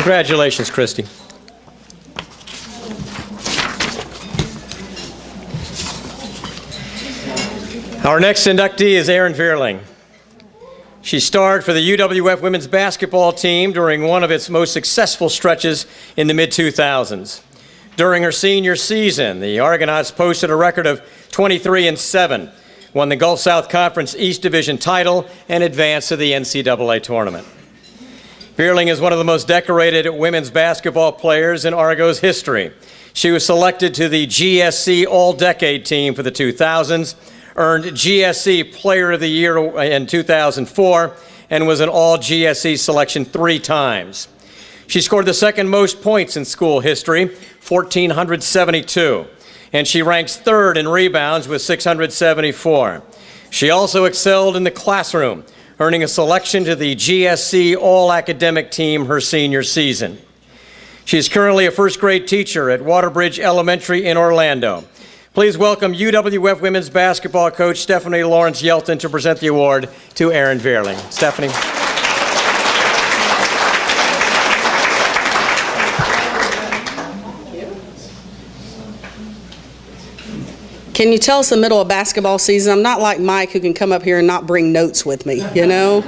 Congratulations, Christy. Our next inductee is Erin Vierling. She starred for the UWF women's basketball team during one of its most successful stretches in the mid-2000s. During her senior season, the Argonauts posted a record of 23-7, won the Gulf South Conference East Division title, and advanced to the NCAA Tournament. Vierling is one of the most decorated women's basketball players in Argo's history. She was selected to the GSC All-Decade team for the 2000s, earned GSC Player of the Year in 2004, and was an All-GSC selection 3 times. She scored the second most points in school history, 1,472, and she ranks 3rd in rebounds with 674. She also excelled in the classroom, earning a selection to the GSC All-Academic team her senior season. She is currently a first-grade teacher at Waterbridge Elementary in Orlando. Please welcome UWF women's basketball coach Stephanie Lawrence Yelton to present the award to Erin Vierling. Stephanie. Can you tell it's the middle of basketball season? I'm not like Mike, who can come up here and not bring notes with me, you know?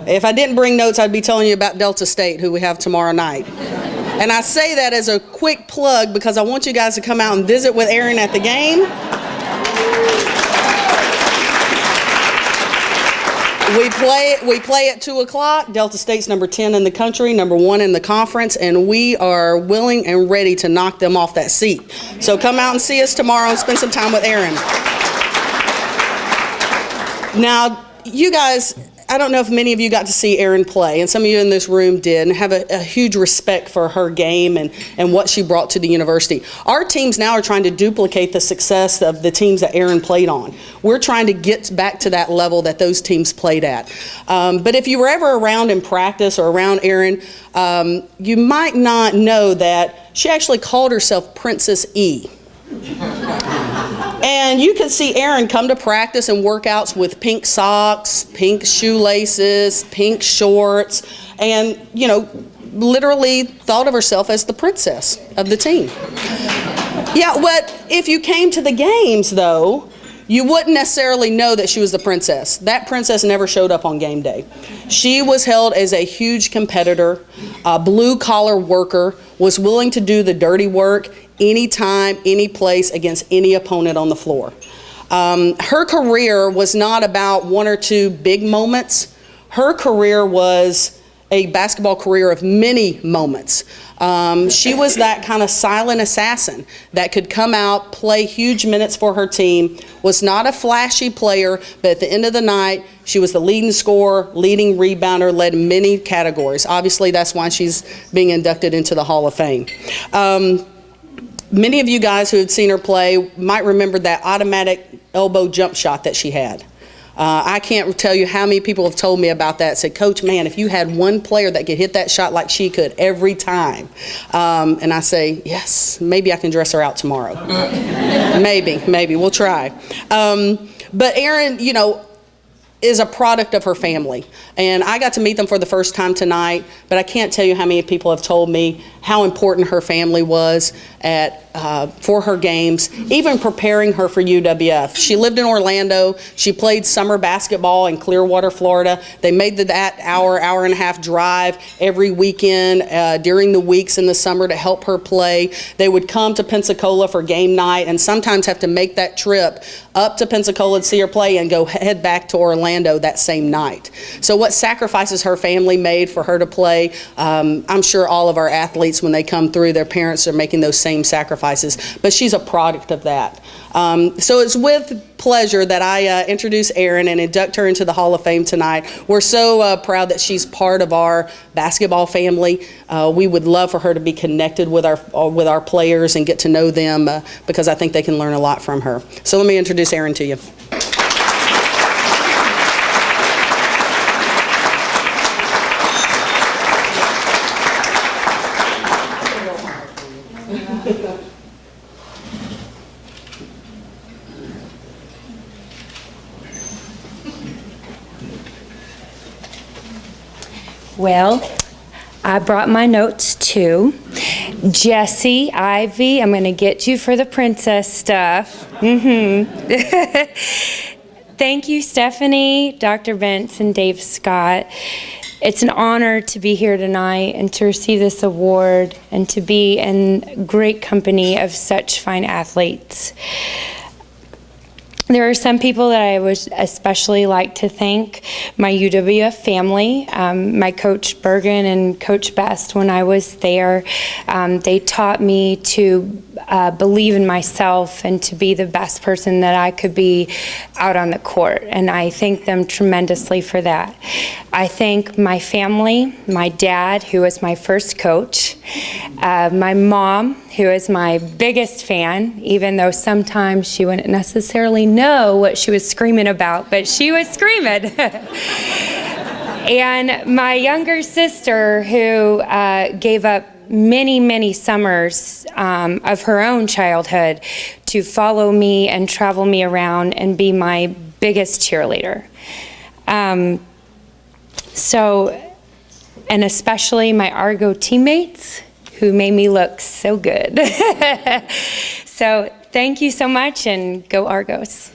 If I didn't bring notes, I'd be telling you about Delta State, who we have tomorrow night. And I say that as a quick plug because I want you guys to come out and visit with Erin at the game. We play at 2 o'clock. Delta State's number 10 in the country, number 1 in the conference, and we are willing and ready to knock them off that seat. So come out and see us tomorrow and spend some time with Erin. Now, you guys, I don't know if many of you got to see Erin play, and some of you in this room did, and have a huge respect for her game and what she brought to the university. Our teams now are trying to duplicate the success of the teams that Erin played on. We're trying to get back to that level that those teams played at. But if you were ever around in practice or around Erin, you might not know that she actually called herself Princess E. And you could see Erin come to practice and workouts with pink socks, pink shoelaces, pink shorts, and, you know, literally thought of herself as the princess of the team. Yeah, but if you came to the games, though, you wouldn't necessarily know that she was the princess. That princess never showed up on game day. She was held as a huge competitor, a blue-collar worker, was willing to do the dirty work anytime, any place, against any opponent on the floor. Her career was not about 1 or 2 big moments. Her career was a basketball career of many moments. She was that kind of silent assassin that could come out, play huge minutes for her team, was not a flashy player, but at the end of the night, she was the leading scorer, leading rebounder, led many categories. Obviously, that's why she's being inducted into the Hall of Fame. Many of you guys who had seen her play might remember that automatic elbow jump shot that she had. I can't tell you how many people have told me about that. Said, Coach, man, if you had one player that could hit that shot like she could every time. And I say, yes, maybe I can dress her out tomorrow. Maybe, we'll try. But Erin, you know, is a product of her family. And I got to meet them for the first time tonight, but I can't tell you how many people have told me how important her family was for her games, even preparing her for UWF. She lived in Orlando. She played summer basketball in Clearwater, Florida. They made that hour and a half drive every weekend during the weeks in the summer to help her play. They would come to Pensacola for game night and sometimes have to make that trip up to Pensacola to see her play and go head back to Orlando that same night. So what sacrifices her family made for her to play, I'm sure all of our athletes, when they come through, their parents are making those same sacrifices, but she's a product of that. So it's with pleasure that I introduce Erin and induct her into the Hall of Fame tonight. We're so proud that she's part of our basketball family. We would love for her to be connected with our players and get to know them because I think they can learn a lot from her. So let me introduce Erin to you. Well, I brought my notes too. Jesse, Ivy, I'm going to get you for the princess stuff. Thank you, Stephanie, Dr. Bentz, and Dave Scott. It's an honor to be here tonight and to receive this award and to be in great company of such fine athletes. There are some people that I would especially like to thank: my UWF family, my Coach Bergen and Coach Best when I was there. They taught me to believe in myself and to be the best person that I could be out on the court, and I thank them tremendously for that. I thank my family, my dad, who was my first coach, my mom, who is my biggest fan, even though sometimes she wouldn't necessarily know what she was screaming about, but she was screaming. And my younger sister, who gave up many, many summers of her own childhood to follow me and travel me around and be my biggest cheerleader. And especially my Argo teammates, who made me look so good. So thank you so much, and go Argos.